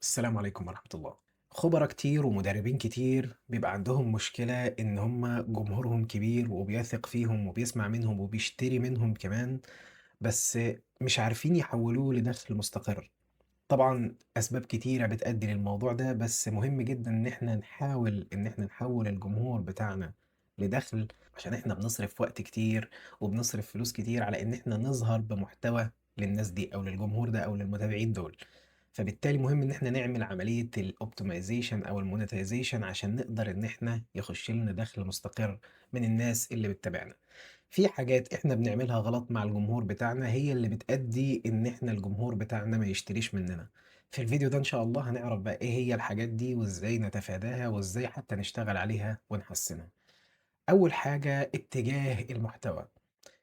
السلام عليكم ورحمة الله. خبراء كتير ومدربين كتير بيبقى عندهم مشكلة إن هم جمهورهم كبير وبيثق فيهم وبيسمع منهم وبيشتري منهم كمان، بس مش عارفين يحولوه لدخل مستقر. طبعا أسباب كتيرة بتأدي للموضوع ده، بس مهم جدا إن احنا نحاول إن احنا نحول الجمهور بتاعنا لدخل، عشان احنا بنصرف وقت كتير وبنصرف فلوس كتير على إن احنا نظهر بمحتوى للناس دي أو للجمهور ده أو للمتابعين دول. فبالتالي مهم ان احنا نعمل عملية الاوبتمايزيشن او المونetization عشان نقدر ان احنا يخش لنا دخل مستقر من الناس اللي بتتابعنا. في حاجات احنا بنعملها غلط مع الجمهور بتاعنا هي اللي بتأدي ان احنا الجمهور بتاعنا ما يشتريش مننا. في الفيديو ده ان شاء الله هنعرف بقى ايه هي الحاجات دي وازاي نتفاداها وازاي حتى نشتغل عليها ونحسنها. اول حاجة اتجاه المحتوى.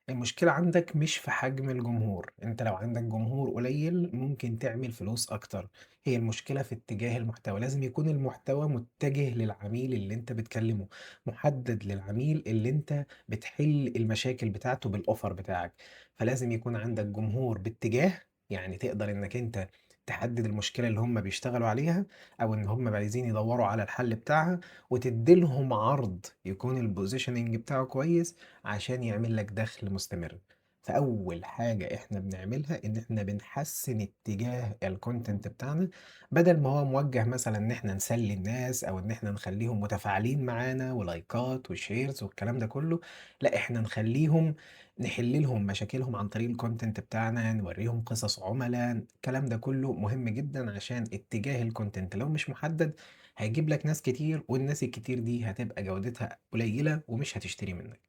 المشكلة عندك مش في حجم الجمهور، انت لو عندك جمهور قليل ممكن تعمل فلوس اكتر. هي المشكلة في اتجاه المحتوى، لازم يكون المحتوى متجه للعميل اللي انت بتكلمه، محدد للعميل اللي انت بتحل المشاكل بتاعته بالاوفر بتاعك. فلازم يكون عندك جمهور باتجاه، يعني تقدر انك انت تحدد المشكلة اللي هم بيشتغلوا عليها او ان هم عايزين يدوروا على الحل بتاعها، وتديلهم عرض يكون البوزيشننج بتاعه كويس عشان يعمل لك دخل مستمر. فأول حاجة إحنا بنعملها إن إحنا بنحسن اتجاه الكونتنت بتاعنا، بدل ما هو موجه مثلا إن إحنا نسلي الناس أو إن إحنا نخليهم متفاعلين معانا ولايكات وشيرز والكلام ده كله. لا، إحنا نخليهم نحل لهم مشاكلهم عن طريق الكونتنت بتاعنا، نوريهم قصص عملاء. الكلام ده كله مهم جدا عشان اتجاه الكونتنت لو مش محدد هيجيب لك ناس كتير، والناس الكتير دي هتبقى جودتها قليلة ومش هتشتري منك.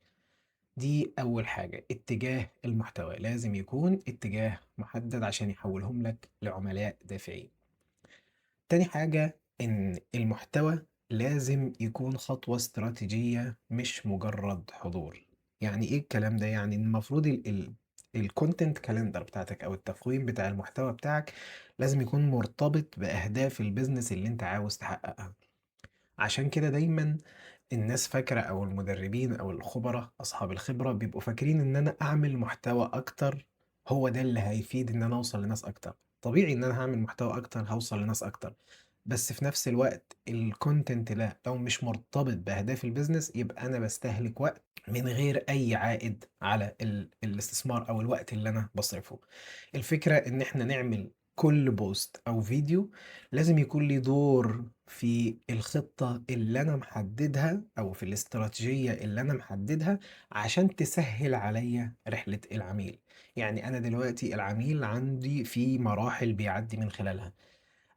دي أول حاجة، اتجاه المحتوى لازم يكون اتجاه محدد عشان يحولهم لك لعملاء دافعين. تاني حاجة إن المحتوى لازم يكون خطوة استراتيجية مش مجرد حضور. يعني إيه الكلام ده؟ يعني المفروض الكونتنت كالندر بتاعتك أو التقويم بتاع المحتوى بتاعك لازم يكون مرتبط بأهداف البيزنس اللي أنت عاوز تحققها. عشان كده دايما الناس فاكرة أو المدربين أو الخبراء أصحاب الخبرة بيبقوا فاكرين إن أنا أعمل محتوى أكتر هو ده اللي هيفيد إن أنا أوصل لناس أكتر. طبيعي إن أنا هعمل محتوى أكتر هوصل لناس أكتر، بس في نفس الوقت الكونتنت ده لو مش مرتبط بأهداف البيزنس يبقى أنا بستهلك وقت من غير أي عائد على الاستثمار أو الوقت اللي أنا بصرفه. الفكرة إن إحنا نعمل كل بوست أو فيديو لازم يكون لي دور في الخطة اللي أنا محددها أو في الاستراتيجية اللي أنا محددها عشان تسهل عليا رحلة العميل. يعني أنا دلوقتي العميل عندي في مراحل بيعدي من خلالها،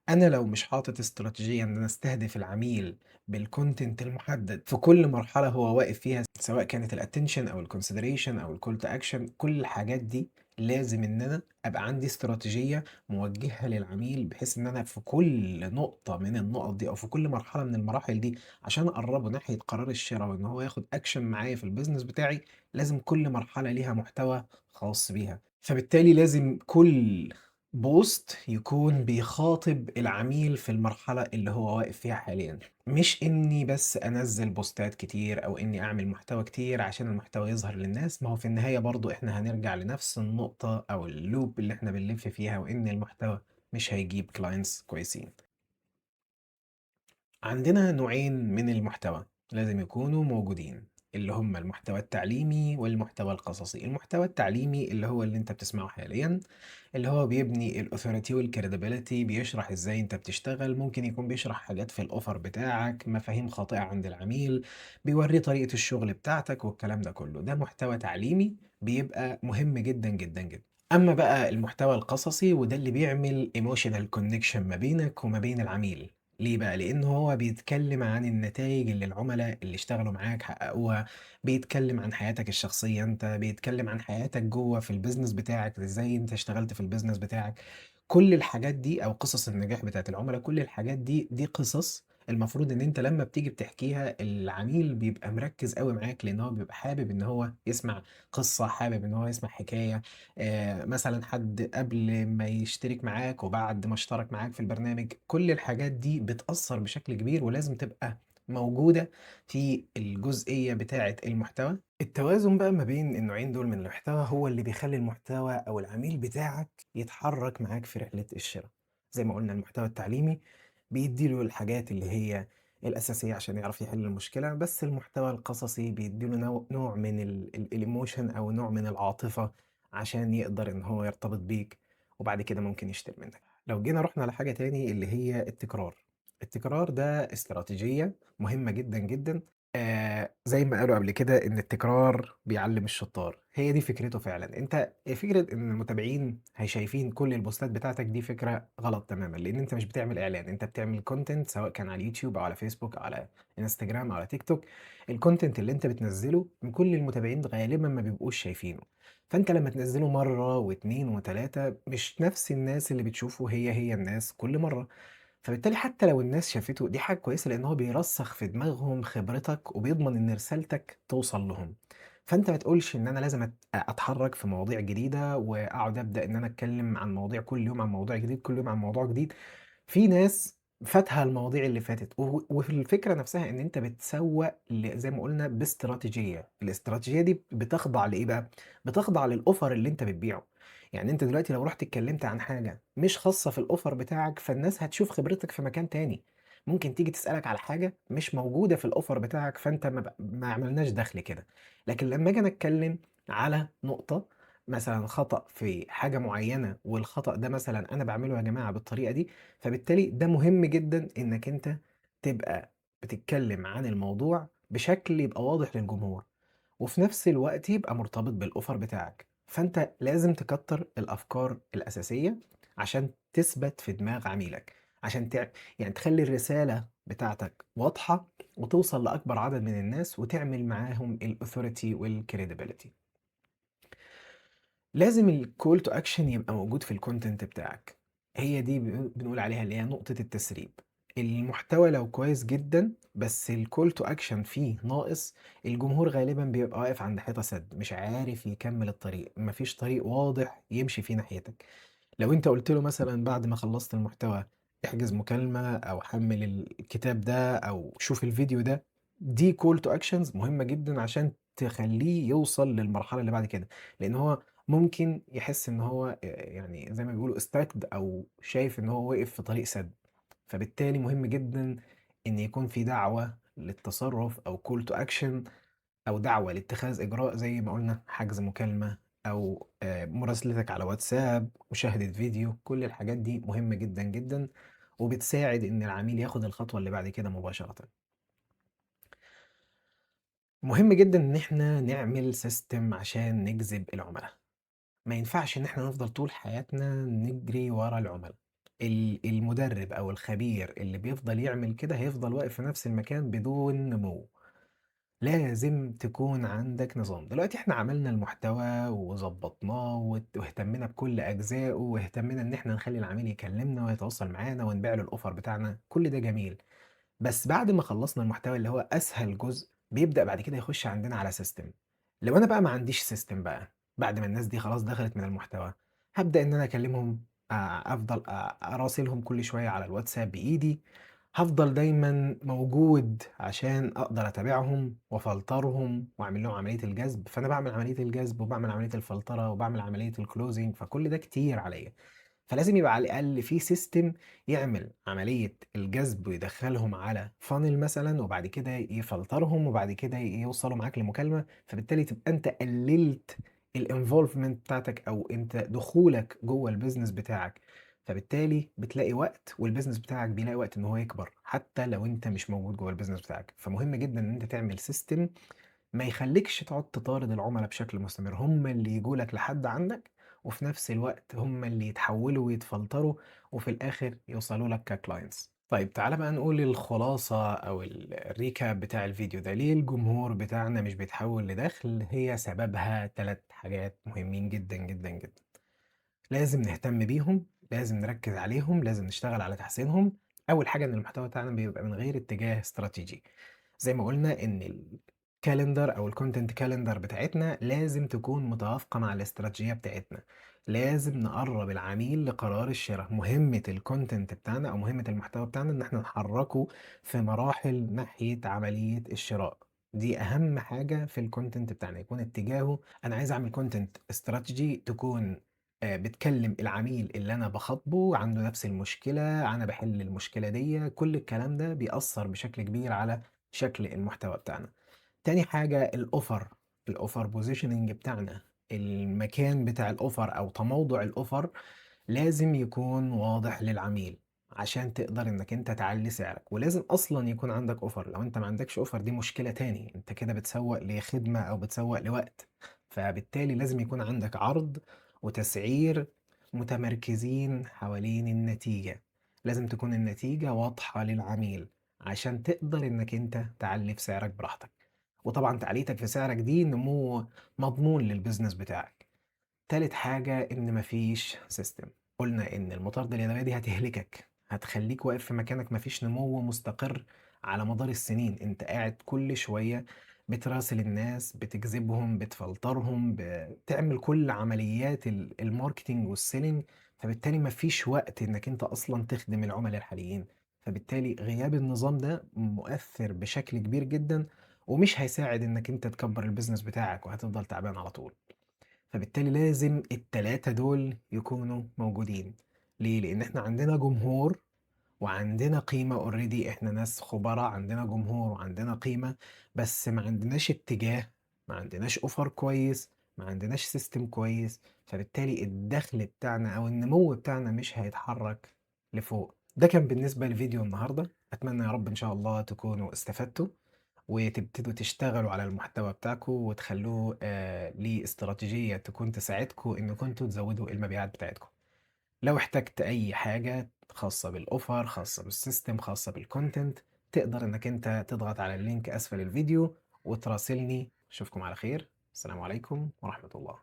انا لو مش حاطط استراتيجيه ان انا استهدف العميل بالكونتنت المحدد في كل مرحله هو واقف فيها، سواء كانت الاتنشن او الكونسيدريشن او الكول تو اكشن، كل الحاجات دي لازم ان انا ابقى عندي استراتيجيه موجهه للعميل بحيث ان انا في كل نقطه من النقط دي او في كل مرحله من المراحل دي عشان اقربه ناحيه قرار الشراء وان هو ياخد اكشن معايا في البيزنس بتاعي. لازم كل مرحله ليها محتوى خاص بيها، فبالتالي لازم كل بوست يكون بيخاطب العميل في المرحلة اللي هو واقف فيها حاليا، مش اني بس انزل بوستات كتير او اني اعمل محتوى كتير عشان المحتوى يظهر للناس. ما هو في النهاية برضو احنا هنرجع لنفس النقطة او اللوب اللي احنا بنلف فيها، وان المحتوى مش هيجيب كلاينتس كويسين. عندنا نوعين من المحتوى لازم يكونوا موجودين، اللي هم المحتوى التعليمي والمحتوى القصصي. المحتوى التعليمي اللي هو اللي انت بتسمعه حاليا، اللي هو بيبني الاثوريتي والكريديبيليتي، بيشرح ازاي انت بتشتغل، ممكن يكون بيشرح حاجات في الاوفر بتاعك، مفاهيم خاطئة عند العميل، بيوريه طريقة الشغل بتاعتك والكلام ده كله. ده محتوى تعليمي بيبقى مهم جدا جدا جدا. اما بقى المحتوى القصصي وده اللي بيعمل ايموشنال كونكشن ما بينك وما بين العميل. ليه بقى؟ لأنه هو بيتكلم عن النتائج اللي العملاء اللي اشتغلوا معاك حققوها، بيتكلم عن حياتك الشخصية انت، بيتكلم عن حياتك جوه في البيزنس بتاعك، ازاي انت اشتغلت في البيزنس بتاعك. كل الحاجات دي او قصص النجاح بتاعت العملاء، كل الحاجات دي قصص المفروض ان انت لما بتيجي بتحكيها العميل بيبقى مركز قوي معاك، لان هو بيبقى حابب ان هو يسمع قصة، حابب ان هو يسمع حكاية. مثلا حد قبل ما يشترك معاك وبعد ما اشترك معاك في البرنامج، كل الحاجات دي بتأثر بشكل كبير ولازم تبقى موجودة في الجزئية بتاعة المحتوى. التوازن بقى ما بين النوعين دول من المحتوى هو اللي بيخلي المحتوى أو العميل بتاعك يتحرك معاك في رحلة الشراء. زي ما قُلنا المحتوى التعليمي بيدّي له الحاجات اللي هي الأساسية عشان يعرف يحل المشكلة، بس المحتوى القصصي بيدّي له نوع من الemotion أو نوع من العاطفة عشان يقدر إن هو يرتبط بيك، وبعد كده ممكن يشتري منّك. لو جينا رُحنا لحاجة تاني اللي هي التكرار، التكرار ده استراتيجية مهمة جدًا، جدًا. زي ما قالوا قبل كده إن التكرار بيعلّم الشطّار، هي دي فكرته فعلًا. أنت فكرة إن المتابعين شايفين كل البوستات بتاعتك دي فكرة غلط تمامًا، لإن أنت مش بتعمل إعلان، أنت بتعمل content سواء كان على اليوتيوب أو على فيسبوك أو على إنستجرام أو على تيك توك، الcontent اللي أنت بتنزّله كل المتابعين غالبًا ما بيبقوش شايفينه، فأنت لمّا تنزّله مرّة و2 و3 مش نفس الناس اللي بتشوفه هي الناس كل مرّة. فبالتالي حتى لو الناس شافته دي حاجة كويسة لأن هو بيرسّخ في دماغهم خبرتك، وبيضمن إن رسالتك توصل لهم. فأنت ما تقولش إن أنا لازم أتحرّك في مواضيع جديدة، وأقعد أبدأ إن أنا أتكلّم عن مواضيع كل يوم عن موضوع جديد، كل يوم عن موضوع جديد. في ناس فاتها المواضيع اللي فاتت، وفي الفكرة نفسها إن أنت بتسوّق زي ما قُلنا باستراتيجية، الاستراتيجية دي بتخضع لإيه بقى، بتخضع للoffer اللي أنت بتبيعه. يعني أنت دلوقتي لو رُحت اتكلمت عن حاجة مش خاصة في الoffer بتاعك، فالناس هتشوف خبرتك في مكان تاني، ممكن تيجي تسألك على حاجة مش موجودة في الoffer بتاعك، فأنت ما عملناش دخل كده. لكن لمّا آجي أنا أتكلم على نقطة مثلًا خطأ في حاجة معيّنة، والخطأ ده مثلًا أنا باعمله يا جماعة بالطريقة دي، فبالتالي ده مهم جدًا إنك أنت تبقى بتتكلم عن الموضوع بشكل يبقى واضح للجمهور، وفي نفس الوقت يبقى مرتبط بالoffer بتاعك. فأنت لازم تكتر الأفكار الأساسية عشان تثبت في دماغ عميلك، عشان يعني تخلّي الرسالة بتاعتك واضحة وتوصل لأكبر عدد من الناس وتعمل معاهم الauthority والcredibility. لازم الcall to action يبقى موجود في الcontent بتاعك، هي دي بنقول عليها اللي هي نقطة التسريب. المحتوى لو كويس جدًا بس الcall to action فيه ناقص، الجمهور غالبًا بيبقى واقف عند حيطة سد، مش عارف يكمّل الطريق، ما فيش طريق واضح يمشي فيه ناحيتك. لو أنت قُلت له مثلًا بعد ما خلّصت المحتوى احجز مكالمة أو حمّل الكتاب ده أو شوف الفيديو ده، دي call to actions مهمة جدًا عشان تخلّيه يوصل للمرحلة اللي بعد كده، لإن هو ممكن يحس إن هو يعني زي ما بيقولوا stuck أو شايف إن هو وقف في طريق سد. فبالتالي مهم جدًا إن يكون في دعوة للتصرُّف أو call to action أو دعوة لاتخاذ إجراء زي ما قُلنا حجز مكالمة أو مراسلتك على واتساب، مشاهدة فيديو، كل الحاجات دي مهمة جدًا، جدًا، وبتساعد إن العميل ياخد الخطوة اللي بعد كده مباشرةً. مهم جدًا إن إحنا نعمل system عشان نجذب العملا. ما ينفعش إن إحنا نفضل طول حياتنا نجري ورا العملا. المدرب أو الخبير اللي بيفضل يعمل كده هيفضل واقف في نفس المكان بدون نمو. لازم تكون عندك نظام. دلوقتي إحنا عملنا المحتوى وضبّطناه واهتمينا بكل أجزائه، واهتمينا إن إحنا نخلّي العميل يكلمنا ويتواصل معانا ونبيع له الoffer بتاعنا، كل ده جميل. بس بعد ما خلّصنا المحتوى اللي هو أسهل جزء، بيبدأ بعد كده يخش عندنا على system. لو أنا بقى ما عنديش system بقى، بعد ما الناس دي خلاص دخلت من المحتوى، هابدأ إن أنا أكلمهم، أفضل أراسلهم كل شوية على الواتساب بإيدي، هافضل دايمًا موجود عشان أقدر أتابعهم وأفلترهم وأعمل لهم عملية الجذب. فأنا باعمل عملية الجذب وباعمل عملية الفلترة وباعمل عملية الclosing، فكل ده كتير عليّا. فلازم يبقى على الأقل في system يعمل عملية الجذب ويدخّلهم على funnel مثلًا، وبعد كده يفلترهم، وبعد كده يوصلوا معاك لمكالمة، فبالتالي تبقى أنت قلّلت الinvolvement بتاعتك أو أنت دخولك جوّه الbusiness بتاعك، فبالتالي بتلاقي وقت والbusiness بتاعك بيلاقي وقت إن هو يكبر، حتى لو أنت مش موجود جوّه الbusiness بتاعك. فمهم جدًا إن أنت تعمل system ما يخلّيكش تقعد تطارد العُملا بشكل مستمر، هم اللي ييجوا لك لحد عندك، وفي نفس الوقت هم اللي يتحوّلوا ويتفلتروا، وفي الآخر يوصلوا لك كclients. طيب تعالَ بقى نقول الخلاصة أو الrecap بتاع الفيديو ده، ليه الجمهور بتاعنا مش بيتحوّل لدخل؟ هي سببها 3 حاجات مهمين جدًا، جدًا، جدًا. لازم نهتم بيهم، لازم نركّز عليهم، لازم نشتغل على تحسينهم. أول حاجة إن المحتوى بتاعنا بيبقى من غير اتجاه استراتيجي، زي ما قُلنا إن الcalendar أو الcontent calendar بتاعتنا لازم تكون متوافقة مع الاستراتيجية بتاعتنا، لازم نقرّب العميل لقرار الشرا. مهمة الcontent بتاعنا أو مهمة المحتوى بتاعنا إن إحنا نحرّكه في مراحل ناحية عملية الشراء، دي أهم حاجة في الcontent بتاعنا، يكون اتجاهه أنا عايز أعمل content استراتيجي تكون بتكلّم العميل اللي أنا باخاطبه عنده نفس المشكلة، أنا باحل المشكلة ديّة، كل الكلام ده بيأثّر بشكل كبير على شكل المحتوى بتاعنا. تاني حاجة الoffer positioning بتاعنا، المكان بتاع الoffer أو تموضع الoffer لازم يكون واضح للعميل، عشان تقدر إنك أنت تعلّي سعرك، ولازم أصلًا يكون عندك offer. لو أنت ما عندكش offer دي مشكلة تاني، أنت كده بتسوّق لخدمة أو بتسوّق لوقت، فبالتالي لازم يكون عندك عرض وتسعير متمركزين حوالين النتيجة، لازم تكون النتيجة واضحة للعميل، عشان تقدر إنك أنت تعلّي في سعرك براحتك، وطبعًا تعليتك في سعرك دي نمو مضمون للbusiness بتاعك. تالت حاجة إن ما فيش system. قُلنا إن المطاردة اليدوية دي هتهلكك، هتخلّيك واقف في مكانك، ما فيش نمو مستقر على مدار السنين، أنت قاعد كل شوية بتراسل الناس، بتجذبهم، بتفلترهم، بتعمل كل عمليات الmarketing والselling، فبالتالي ما فيش وقت إنك أنت أصلًا تخدم العملا الحاليين، فبالتالي غياب النظام ده مؤثر بشكل كبير جدًا، ومش هيساعد إنك أنت تكبّر الbusiness بتاعك وهتفضل تعبان على طول. فبالتالي لازم ال3 دول يكونوا موجودين. ليه؟ لإن إحنا عندنا جمهور وعندنا قيمة already، إحنا ناس خبرا، عندنا جمهور وعندنا قيمة، بس ما عندناش اتجاه، ما عندناش offer كويس، ما عندناش system كويس، فبالتالي الدخل بتاعنا أو النمو بتاعنا مش هيتحرك لفوق. ده كان بالنسبة لفيديو النهارده، أتمنى يا رب إن شاء الله تكونوا استفدتوا، وتبتدوا تشتغلوا على المحتوى بتاعكم وتخلّوه ليه استراتيجية تكون تساعدكم إنكم أنتم تزوّدوا المبيعات بتاعتكم. لو احتجت أي حاجة خاصة بالoffer، خاصة بالsystem، خاصة بالcontent، تقدر إنك أنت تضغط على الlink أسفل الفيديو وتراسلني. أشوفكم على خير، السلام عليكم ورحمة الله.